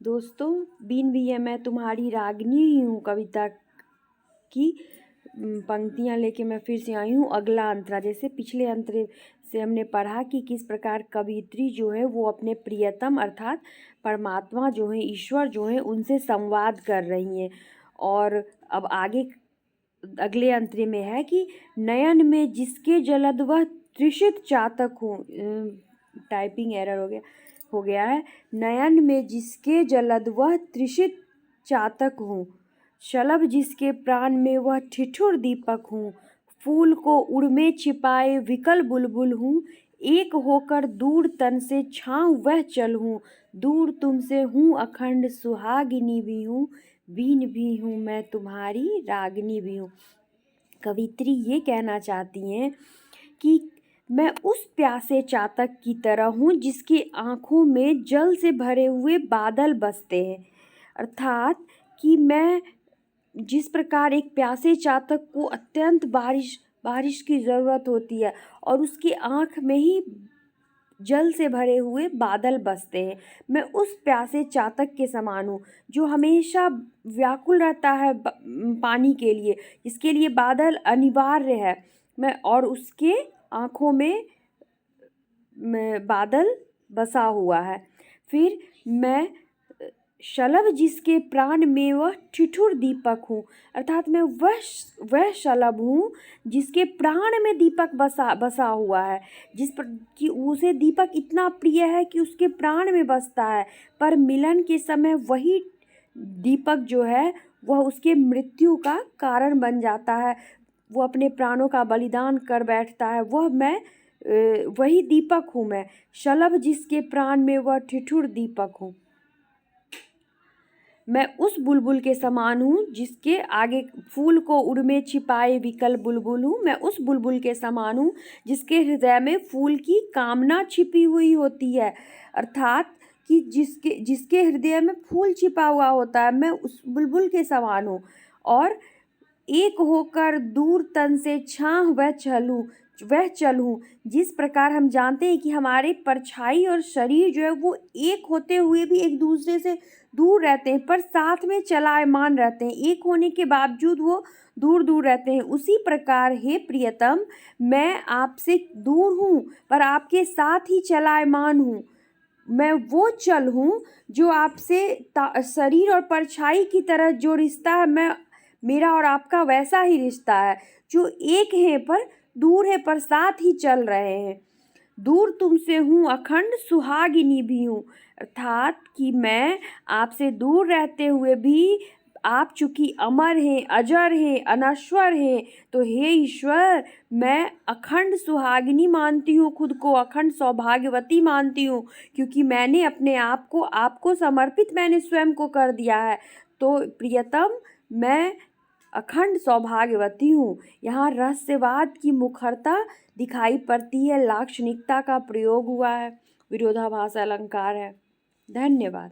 दोस्तों, बीन भी है मैं तुम्हारी रागनी ही हूँ कविता की पंक्तियाँ लेके मैं फिर से आई हूँ। अगला अंतरा, जैसे पिछले अंतरे से हमने पढ़ा कि किस प्रकार कवियत्री जो है वो अपने प्रियतम अर्थात परमात्मा जो है, ईश्वर जो है, उनसे संवाद कर रही हैं। और अब आगे अगले अंतरे में है कि नयन में जिसके जलद वह तृषित चातक हूँ। टाइपिंग एरर हो गया है। नयन में जिसके जलद वह तृषित चातक हूँ, शलभ जिसके प्राण में वह ठिठुर दीपक हूँ। फूल को उड़ में छिपाए विकल बुलबुल हूँ, एक होकर दूर तन से छाँव वह चल हूँ। दूर तुमसे हूँ अखंड सुहागिनी भी हूँ, बीन भी हूँ मैं तुम्हारी रागनी भी हूँ। कवित्री ये कहना चाहती हैं कि मैं उस प्यासे चातक की तरह हूँ जिसकी आँखों में जल से भरे हुए बादल बसते हैं। अर्थात कि मैं जिस प्रकार एक प्यासे चातक को अत्यंत बारिश की ज़रूरत होती है और उसकी आँख में ही जल से भरे हुए बादल बसते हैं, मैं उस प्यासे चातक के समान हूँ जो हमेशा व्याकुल रहता है पानी के लिए, जिसके लिए बादल अनिवार्य है। मैं और उसके आँखों में बादल बसा हुआ है। फिर मैं शलभ जिसके प्राण में वह ठिठुर दीपक हूँ, अर्थात मैं वह शलभ हूँ जिसके प्राण में दीपक बसा हुआ है, जिस पर कि उसे दीपक इतना प्रिय है कि उसके प्राण में बसता है, पर मिलन के समय वही दीपक जो है वह उसके मृत्यु का कारण बन जाता है। वो अपने प्राणों का बलिदान कर बैठता है। वही दीपक हूँ मैं, शलभ जिसके प्राण में वह ठिठुर दीपक हूँ। मैं उस बुलबुल के समान हूँ जिसके आगे फूल को उड़ में छिपाए विकल बुलबुल हूँ। मैं उस बुलबुल के समान हूँ जिसके हृदय में फूल की कामना छिपी हुई होती है, अर्थात कि जिसके हृदय में फूल छिपा हुआ होता है, मैं उस बुलबुल के समान हूँ। और एक होकर दूर तन से छाँव वह चलूँ। जिस प्रकार हम जानते हैं कि हमारे परछाई और शरीर जो है वो एक होते हुए भी एक दूसरे से दूर रहते हैं, पर साथ में चलायमान रहते हैं। एक होने के बावजूद वो दूर दूर रहते हैं। उसी प्रकार हे प्रियतम, मैं आपसे दूर हूँ पर आपके साथ ही चलायमान हूँ। मैं वो चल हूँ जो आपसे शरीर और परछाई की तरह जो रिश्ता है, मेरा और आपका वैसा ही रिश्ता है, जो एक है पर दूर है पर साथ ही चल रहे हैं। दूर तुमसे हूँ अखंड सुहागिनी भी हूँ, अर्थात कि मैं आपसे दूर रहते हुए भी आप चूँकि अमर हैं, अजर हैं, अनश्वर हैं, तो हे ईश्वर, मैं अखंड सुहागिनी मानती हूँ, खुद को अखंड सौभाग्यवती मानती हूँ, क्योंकि मैंने अपने आप को आपको समर्पित मैंने स्वयं को कर दिया है। तो प्रियतम, मैं अखंड सौभाग्यवती हूँ। यहाँ रहस्यवाद की मुखरता दिखाई पड़ती है, लाक्षणिकता का प्रयोग हुआ है, विरोधाभास अलंकार है। धन्यवाद।